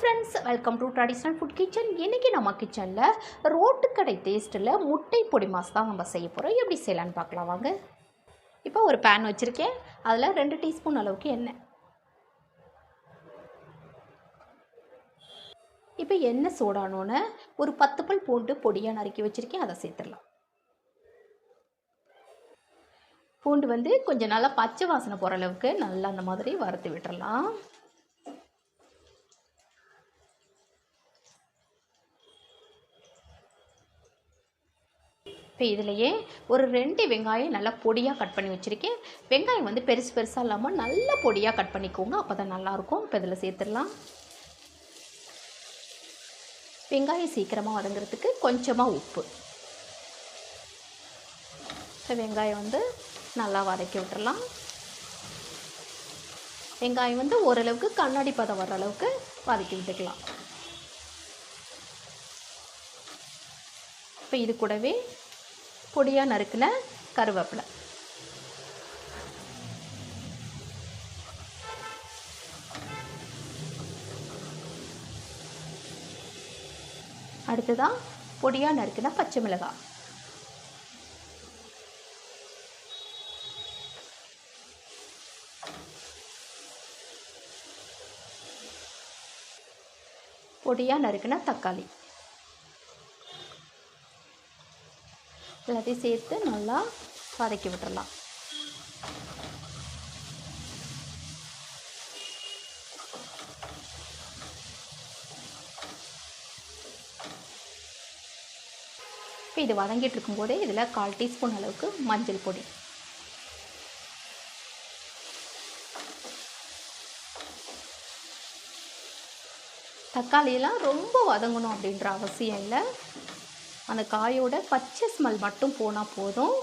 Friends, welcome to traditional food kitchen. இன்றைக்கி நம்ம கிச்சனில் ரோட்டுக்கடை டேஸ்ட்டில் முட்டை பொடி மாஸ் தான் நம்ம செய்ய போகிறோம். எப்படி செய்யலான்னு பார்க்கலாம் வாங்க. இப்போ ஒரு பேன் வச்சுருக்கேன். அதில் 2 டீஸ்பூன் அளவுக்கு எண்ணெய். இப்போ எண்ணெய் சூடானோன்னு ஒரு 10 பல் பூண்டு பொடியாக நறுக்கி வச்சுருக்கேன், அதை சேர்த்துடலாம். பூண்டு கொஞ்சம் நல்லா பச்சை வாசனை போகிற அளவுக்கு நல்லா அந்த மாதிரி வறுத்து விட்டுறலாம். இப்போ இதிலையே ஒரு 2 வெங்காயம் நல்லா பொடியாக கட் பண்ணி வச்சுருக்கேன். வெங்காயம் பெருசு பெருசாக இல்லாமல் நல்லா பொடியாக கட் பண்ணிக்கோங்க, அப்போ தான் நல்லாயிருக்கும். இப்போ இதில் சேர்த்துடலாம். வெங்காயம் சீக்கிரமாக வதங்கிறதுக்கு கொஞ்சமாக உப்பு. இப்போ வெங்காயம் நல்லா வதக்கி விட்டுறலாம். வெங்காயம் ஓரளவுக்கு கண்ணாடி பதம் வர்ற அளவுக்கு வதக்கி விட்டுக்கலாம். இப்போ இது கூடவே பொடியாக நறுக்கின கருவேப்பிலை, அடுத்ததான் பொடியாக நறுக்கின பச்சை மிளகாய், பொடியாக நறுக்கின தக்காளி, எல்லாத்தையும் சேர்த்து நல்லா வதக்கி விட்டுறலாம். இப்போ இது வதங்கிட்டு இருக்கும்போதே இதில் 1/4 டீஸ்பூன் அளவுக்கு மஞ்சள் பொடி, தக்காளியெல்லாம் ரொம்ப வதங்கணும் அப்படின்ற அவசியம் இல்லை. அந்த காயோட பச்சை ஸ்மெல் மட்டும் போனால் போதும்.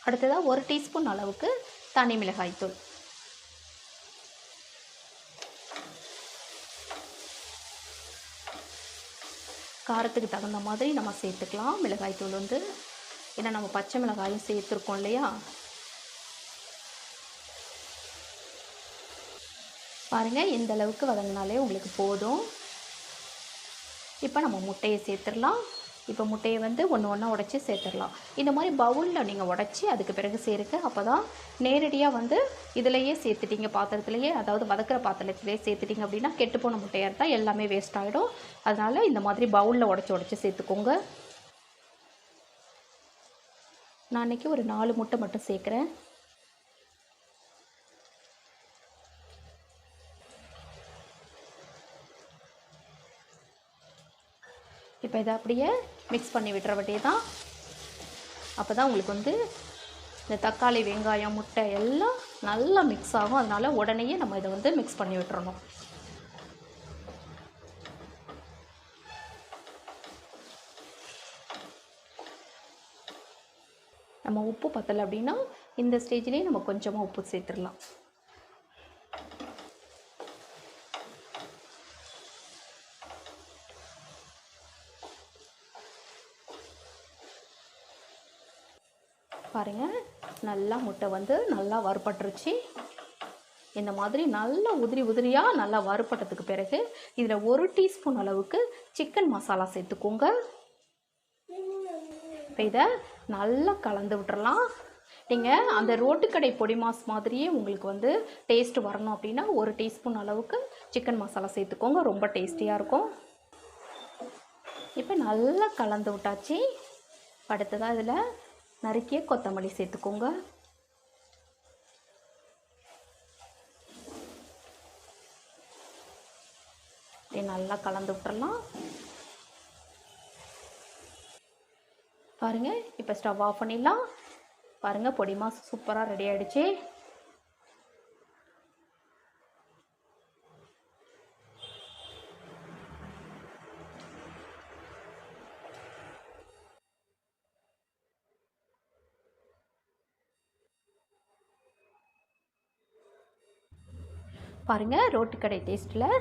அடுத்ததாக 1 டீஸ்பூன் அளவுக்கு தனி மிளகாய் தூள், காரத்துக்கு தகுந்த மாதிரி நம்ம சேர்த்துக்கலாம். மிளகாய் தூள் ஏன்னா நம்ம பச்சை மிளகாயும் சேர்த்துருக்கோம் இல்லையா. பாருங்கள், இந்த அளவுக்கு வதங்கினாலே உங்களுக்கு போதும். இப்போ நம்ம முட்டையை சேர்த்துடலாம். இப்போ முட்டையை ஒன்று ஒன்றா உடச்சி சேர்த்துடலாம். இந்த மாதிரி பவுலில் நீங்கள் உடச்சி அதுக்கு பிறகு சேருங்க. அப்போ தான் நேரடியாக இதிலையே சேர்த்துட்டிங்க, பாத்திரத்துலையே, அதாவது வதக்கிற பாத்திரத்துலேயே சேர்த்துட்டிங்க அப்படின்னா கெட்டுப்போன முட்டையாக இருந்தால் எல்லாமே வேஸ்ட் ஆகிடும். அதனால் இந்த மாதிரி பவுலில் உடச்சி சேர்த்துக்கோங்க. நான் இன்றைக்கி ஒரு 4 முட்டை மட்டும் சேர்க்குறேன். இப்போ இதை அப்படியே மிக்ஸ் பண்ணி விட்டுற வேண்டிய தான். அப்போ தான் உங்களுக்கு இந்த தக்காளி, வெங்காயம், முட்டை எல்லாம் நல்லா மிக்ஸ் ஆகும். அதனால் உடனேயே நம்ம இதை மிக்ஸ் பண்ணி விட்டுறணும். நம்ம உப்பு பத்தலை அப்படின்னா இந்த ஸ்டேஜ்லேயே நம்ம கொஞ்சமாக உப்பு சேர்த்துடலாம். பாருங்கள், நல்லா முட்டை நல்லா வறுபட்டுருச்சு. இந்த மாதிரி நல்லா உதிரியாக நல்லா வறுபட்டதுக்கு பிறகு இதில் 1 டீஸ்பூன் அளவுக்கு சிக்கன் மசாலா சேர்த்துக்கோங்க. இப்போ இதை நல்லா கலந்து விட்டுறலாம். நீங்கள் அந்த ரோட்டுக்கடை பொடி மாஸ் மாதிரியே உங்களுக்கு டேஸ்ட் வரணும் அப்படின்னா 1 டீஸ்பூன் அளவுக்கு சிக்கன் மசாலா சேர்த்துக்கோங்க, ரொம்ப டேஸ்டியாக இருக்கும். இப்போ நல்லா கலந்து விட்டாச்சு. அடுத்ததாக இதில் நறுக்கிய கொத்தமல்லி சேர்த்துக்கோங்க. நல்லா கலந்து விட்டுறலாம். பாருங்கள், இப்போ ஸ்டவ் ஆஃப் பண்ணிடலாம். பாருங்கள், பொடி மாஸ் சூப்பராக ரெடி ஆகிடுச்சு. பாருங்கள், ரோட்டுக்கடை டேஸ்ட்டில்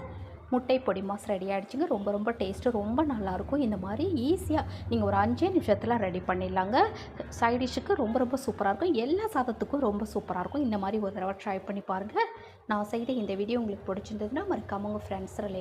முட்டை பொடி மாஸ் ரெடி ஆகிடுச்சுங்க. ரொம்ப டேஸ்ட்டு ரொம்ப நல்லாயிருக்கும். இந்த மாதிரி ஈஸியாக நீங்கள் ஒரு 5 நிமிஷத்தில் ரெடி பண்ணிடலாங்க. சைட் டிஷ்ஷுக்கு ரொம்ப சூப்பராக இருக்கும். எல்லா சாதத்துக்கும் ரொம்ப சூப்பராக இருக்கும். இந்த மாதிரி ஒரு தடவை ட்ரை பண்ணி பாருங்கள். நான் செய்த இந்த வீடியோ உங்களுக்கு பிடிச்சிருந்ததுன்னா மறக்காம உங்கள் ஃப்ரெண்ட்ஸ் ரிலேட்டிவ்